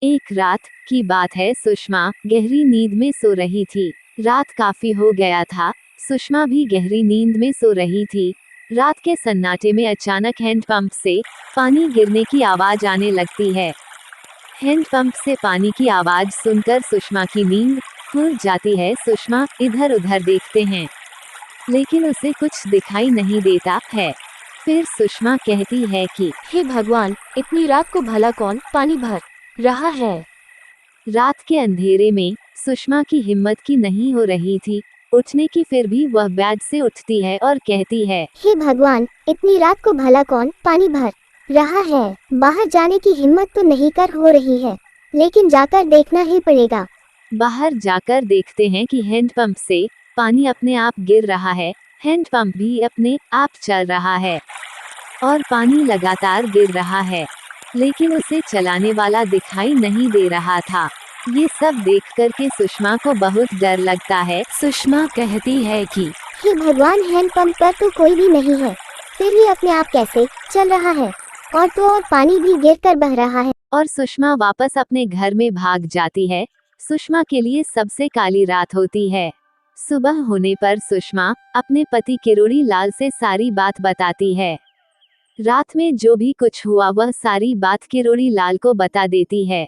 एक रात की बात है। सुषमा गहरी नींद में सो रही थी। रात काफी हो गया था। सुषमा भी गहरी नींद में सो रही थी। रात के सन्नाटे में अचानक हैंडपंप से पानी गिरने की आवाज आने लगती है। हैंडपंप से पानी की आवाज सुनकर सुषमा की नींद खुल जाती है। सुषमा इधर उधर देखते हैं, लेकिन उसे कुछ दिखाई नहीं देता है। फिर सुषमा कहती है कि हे भगवान, इतनी रात को भला कौन पानी भर रहा है। रात के अंधेरे में सुषमा की हिम्मत की नहीं हो रही थी उठने की, फिर भी वह बेड से उठती है और कहती है, हे भगवान, इतनी रात को भला कौन पानी भर रहा है। बाहर जाने की हिम्मत तो नहीं कर हो रही है, लेकिन जाकर देखना ही पड़ेगा। बाहर जाकर देखते हैं कि हैंडपंप से पानी अपने आप गिर रहा है। हैंडपंप भी अपने आप चल रहा है और पानी लगातार गिर रहा है, लेकिन उसे चलाने वाला दिखाई नहीं दे रहा था। ये सब देखकर के सुषमा को बहुत डर लगता है। सुषमा कहती है कि हे भगवान, हैंडपंप पर तो कोई भी नहीं है, फिर ये अपने आप कैसे चल रहा है, और तो और पानी भी गिरकर बह रहा है। और सुषमा वापस अपने घर में भाग जाती है। सुषमा के लिए सबसे काली रात होती है। सुबह होने पर सुषमा अपने पति किरोड़ी लाल से सारी बात बताती है। रात में जो भी कुछ हुआ वह सारी बात किरोड़ी लाल को बता देती है।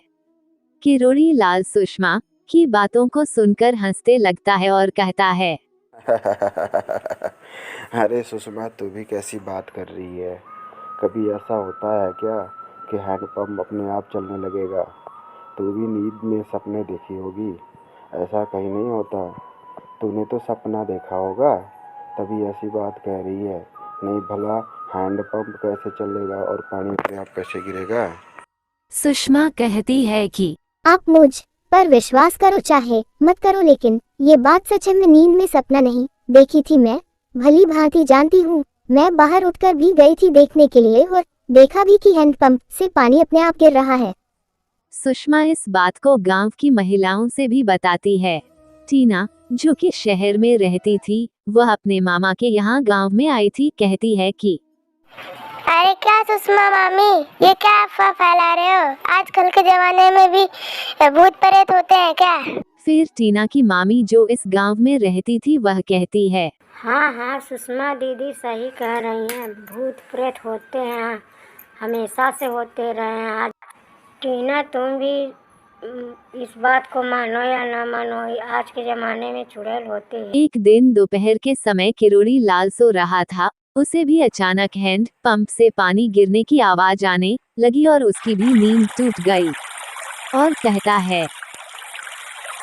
किरोड़ी लाल सुषमा की बातों को सुनकर हंसते लगता है और कहता है, अरे सुषमा, तू भी कैसी बात कर रही है। कभी ऐसा होता है क्या कि हैंडपंप अपने आप चलने लगेगा। तू भी नींद में सपने देखी होगी, ऐसा कहीं नहीं होता। तूने तो सपना देखा होगा, तभी ऐसी बात कह रही है। नहीं भला हैंडपंप कैसे चलेगा और पानी अपने आप कैसे गिरेगा। सुषमा कहती है कि आप मुझ पर विश्वास करो चाहे मत करो, लेकिन ये बात सच है। मैं नींद में सपना नहीं देखी थी, मैं भली भांति जानती हूँ। मैं बाहर उठकर भी गई थी देखने के लिए, और देखा भी कि हैंडपंप से पानी अपने आप गिर रहा है। सुषमा इस बात को गांव की महिलाओं से भी बताती है। टीना, जो कि शहर में रहती थी, वह अपने मामा के यहाँ गांव में आई थी। कहती है कि अरे क्या सुषमा मामी, ये क्या अफवाह फैला रहे हो। आजकल के जमाने में भी भूत प्रेत होते हैं क्या। फिर टीना की मामी जो इस गांव में रहती थी वह कहती है, हाँ हाँ सुषमा दीदी सही कह रही हैं, भूत प्रेत होते हैं, हमेशा से होते रहे हैं। आज टीना तुम भी इस बात को मानो या ना मानो, आज के जमाने में चुड़ैल होते हैं। एक दिन दोपहर के समय किरोड़ी लाल सो रहा था। उसे भी अचानक हैंड पंप से पानी गिरने की आवाज आने लगी और उसकी भी नींद टूट गई और कहता है,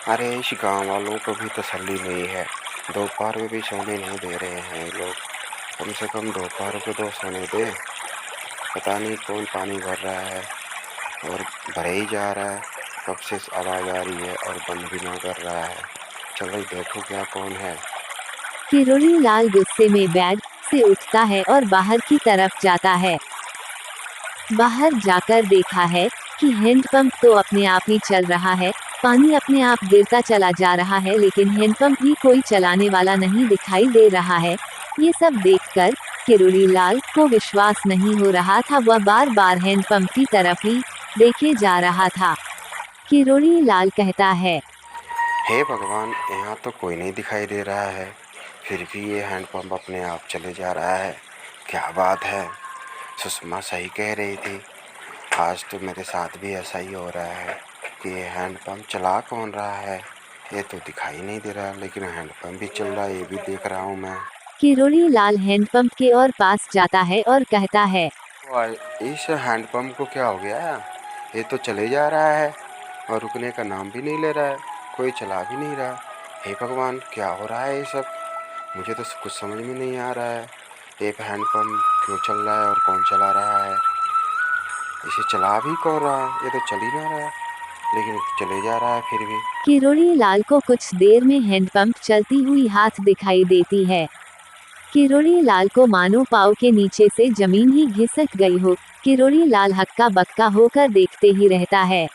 अरे इस गाँव वालों को भी तसल्ली नहीं है। दोपहर में भी सोने नहीं दे रहे हैं ये लोग। कम से कम दोपहर को तो सोने दे। पता नहीं कौन पानी भर रहा है और भरे ही जा रहा है। कब से आवाज़ आ रही है और बंद भी ना कर रहा है। चलो देखो क्या कौन है। किरोड़ी लाल गुस्से में बेड से उठता है और बाहर की तरफ जाता है। बाहर जाकर देखा है कि हैंडपंप तो अपने आप ही चल रहा है, पानी अपने आप गिरता चला जा रहा है, लेकिन हैंडपंप भी कोई चलाने वाला नहीं दिखाई दे रहा है। ये सब देखकर किरोड़ी लाल को विश्वास नहीं हो रहा था। वह बार बार हैंडपंप की तरफ ही देखे जा रहा था। किरोड़ी लाल कहता है, हे भगवान, यहाँ तो कोई नहीं दिखाई दे रहा है, फिर भी ये हैंडपंप अपने आप चले जा रहा है। क्या बात है। सुषमा सही कह रही थी। आज तो मेरे साथ भी ऐसा ही हो रहा है कि ये हैंडपंप चला कौन रहा है। ये तो दिखाई नहीं दे रहा, लेकिन हैंडपंप भी चल रहा है, ये भी देख रहा हूँ मैं। किरोड़ी लाल हैंडपंप के और पास जाता है और कहता है, इस हैंडपंप को क्या हो गया। ये तो चले जा रहा है और रुकने का नाम भी नहीं ले रहा है, कोई चला भी नहीं रहा। हे भगवान, क्या हो रहा है ये सब। मुझे तो कुछ समझ में नहीं आ रहा है। एक हैंडपंप क्यों चल रहा है और कौन चला रहा है। इसे चला भी कौन रहा है। ये तो चल ही ना रहा है, लेकिन चले जा रहा है फिर भी। किरोड़ी लाल को कुछ देर में हैंडपंप चलती हुई हाथ दिखाई देती है। किरोड़ी लाल को मानो पाँव के नीचे से जमीन ही घिसक गई हो। किरोड़ी लाल हक्का बक्का होकर देखते ही रहता है।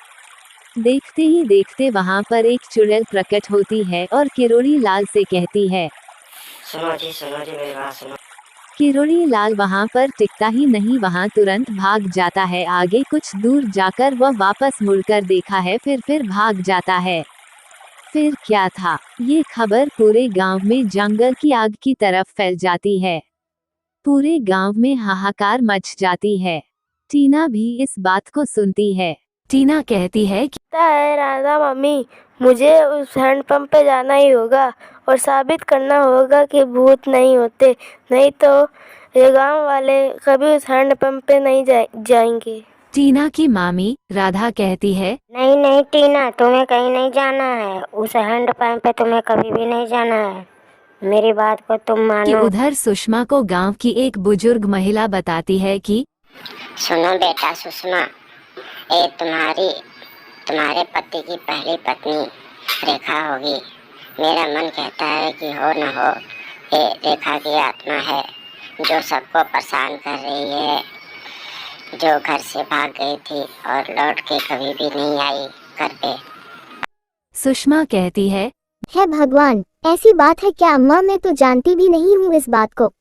देखते ही देखते वहां पर एक चुड़ैल प्रकट होती है और किरोड़ी लाल से कहती है, सुनो जी मेरी बात सुनो। किरोड़ी लाल वहाँ पर टिकता ही नहीं, वहाँ तुरंत भाग जाता है। आगे कुछ दूर जाकर वह वापस मुड़कर देखा है, फिर भाग जाता है। फिर क्या था, ये खबर पूरे गांव में जंगल की आग की तरफ फैल जाती है। पूरे गांव में हाहाकार मच जाती है। टीना भी इस बात को सुनती है। टीना कहती है कि लगता है राधा मम्मी, मुझे उस हैंडपंप पे जाना ही होगा और साबित करना होगा कि भूत नहीं होते, नहीं तो ये गांव वाले कभी उस हैंडपंप पे नहीं जाएंगे। टीना की मामी राधा कहती है, नहीं नहीं टीना, तुम्हें कहीं नहीं जाना है, उस हैंड पंप पे तुम्हें कभी भी नहीं जाना है, मेरी बात को तुम कि मानो। उधर सुषमा को गांव की एक बुजुर्ग महिला बताती है कि सुनो बेटा सुषमा, ये तुम्हारे पति की पहली पत्नी रेखा होगी। मेरा मन कहता है कि हो न हो ये रेखा की आत्मा है जो सबको परेशान कर रही है, जो घर से भाग गई थी और लौट के कभी भी नहीं आई घर पे। सुषमा कहती है भगवान, ऐसी बात है क्या अम्मा? मैं तो जानती भी नहीं हूँ इस बात को।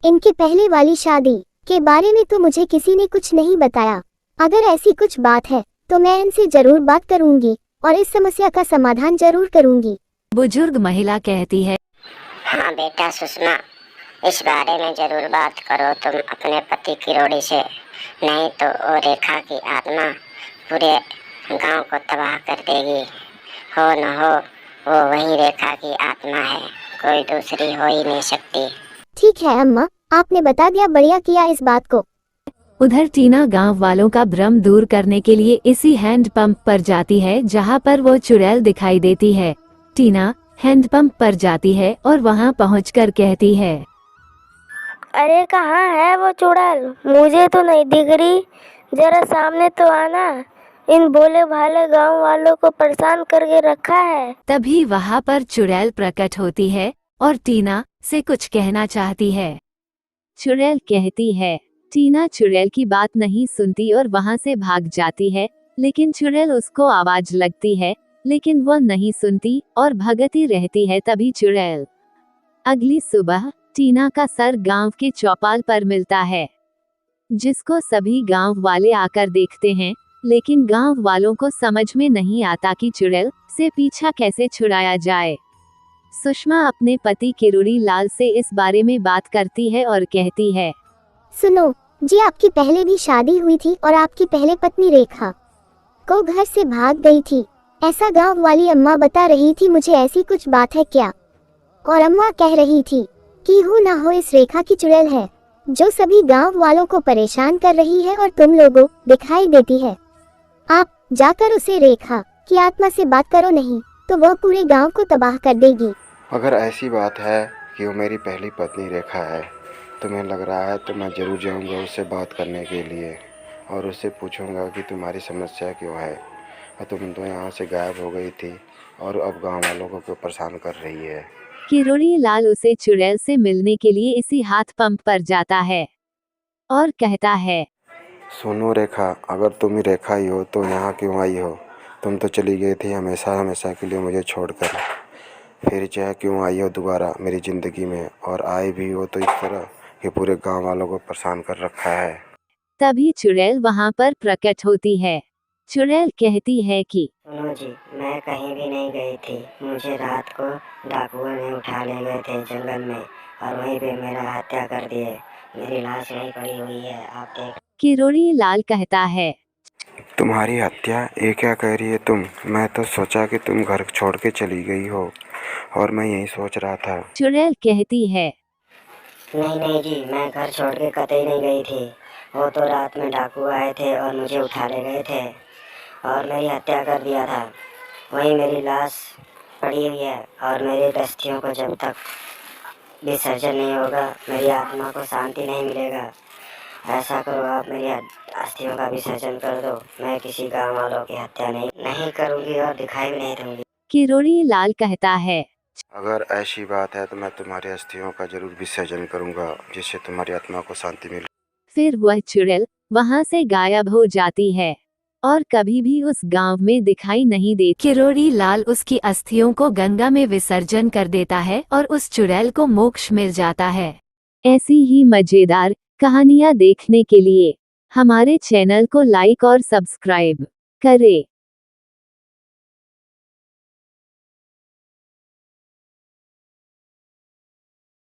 इनके पहले वाली शादी के बारे में तो मुझे किसी ने कुछ नहीं बताया। अगर ऐसी कुछ बात है तो मैं इनसे जरूर बात करूंगी और इस समस्या का समाधान जरूर करूंगी। बुजुर्ग महिला कहती है, हाँ बेटा सुषमा, इस बारे में जरूर बात करो तुम अपने पति किरोड़ी से, नहीं तो वो रेखा की आत्मा पूरे गांव को तबाह कर देगी। हो न हो वो वही रेखा की आत्मा है, कोई दूसरी हो ही नहीं सकती। ठीक है अम्मा, आपने बता दिया, बढ़िया किया इस बात को। उधर टीना गांव वालों का भ्रम दूर करने के लिए इसी हैंडपंप पर जाती है जहां पर वो चुड़ैल दिखाई देती है। टीना हैंडपंप पर जाती है और वहां पहुंचकर कहती है, अरे कहाँ है वो चुड़ैल? मुझे तो नहीं दिख रही, जरा सामने तो आना। इन भोले भाले गांव वालों को परेशान करके रखा है। तभी वहां पर चुड़ैल प्रकट होती है और टीना से कुछ कहना चाहती है। चुड़ैल कहती है, टीना चुड़ैल की बात नहीं सुनती और वहां से भाग जाती है, लेकिन चुड़ैल उसको आवाज लगती है, लेकिन वह नहीं सुनती और भगती रहती है। तभी चुड़ैल अगली सुबह टीना का सर गांव के चौपाल पर मिलता है, जिसको सभी गांव वाले आकर देखते हैं, लेकिन गांव वालों को समझ में नहीं आता कि चुड़ैल से पीछा कैसे छुड़ाया जाए। सुषमा अपने पति किरोड़ी लाल से इस बारे में बात करती है और कहती है, सुनो जी, आपकी पहले भी शादी हुई थी और आपकी पहले पत्नी रेखा को घर से भाग गई थी, ऐसा गांव वाली अम्मा बता रही थी मुझे। ऐसी कुछ बात है क्या? और अम्मा कह रही थी कि हो ना हो इस रेखा की चुड़ैल है जो सभी गांव वालों को परेशान कर रही है और तुम लोगों दिखाई देती है। आप जाकर उसे रेखा की आत्मा से बात करो, नहीं तो वह पूरे गांव को तबाह कर देगी। अगर ऐसी बात है कि वो मेरी पहली पत्नी रेखा है, तुम्हें लग रहा है तो मैं ज़रूर जाऊंगा उससे बात करने के लिए और उससे पूछूंगा कि तुम्हारी समस्या क्यों है, और तुम तो यहाँ से गायब हो गई थी और अब गांव वालों को क्यों परेशान कर रही है। किरोड़ी लाल उसे चुड़ैल से मिलने के लिए इसी हाथ पंप पर जाता है और कहता है, सुनो रेखा, अगर तुम ही रेखा ही हो तो यहाँ क्यों आई हो? तुम तो चली गई थी हमेशा हमेशा के लिए मुझे छोड़कर, फिर चाहे क्यों आई हो दोबारा मेरी ज़िंदगी में, और आए भी हो तो इस तरह कि पूरे गांव वालों को परेशान कर रखा है। तभी चुड़ैल वहां पर प्रकट होती है। चुड़ैल कहती है कि सुनो जी, मैं कहीं भी नहीं गई थी, मुझे रात को डाकुओं ने उठा ले गए थे जंगल में और वहीं पे मेरा हत्या कर दिए, मेरी लाश वहीं पड़ी हुई है, आप देख। किरोड़ी लाल कहता है, तुम्हारी हत्या? ये क्या कह रही है तुम? मैं तो सोचा कि तुम घर छोड़ के चली गई हो और मैं यही सोच रहा था। चुड़ैल कहती है, नहीं नहीं जी, मैं घर छोड़ के कतई नहीं गई थी, वो तो रात में डाकू आए थे और मुझे उठा ले गए थे और मेरी हत्या कर दिया था, वहीं मेरी लाश पड़ी हुई है और मेरी अस्थियों को जब तक विसर्जन नहीं होगा मेरी आत्मा को शांति नहीं मिलेगा। ऐसा करो, आप मेरी अस्थियों का विसर्जन कर दो, मैं किसी गांव वालों की हत्या नहीं करूंगी और दिखाई भी नहीं दूंगी। किरोड़ी लाल कहता है, अगर ऐसी बात है तो मैं तुम्हारी अस्थियों का जरूर विसर्जन करूंगा, जिससे तुम्हारी आत्मा को शांति मिले। फिर वह चुड़ैल वहां से गायब हो जाती है और कभी भी उस गांव में दिखाई नहीं देती। किरोड़ी लाल उसकी अस्थियों को गंगा में विसर्जन कर देता है और उस चुड़ैल को मोक्ष मिल जाता है। ऐसी ही मजेदार कहानियाँ देखने के लिए हमारे चैनल को लाइक और सब्सक्राइब करें।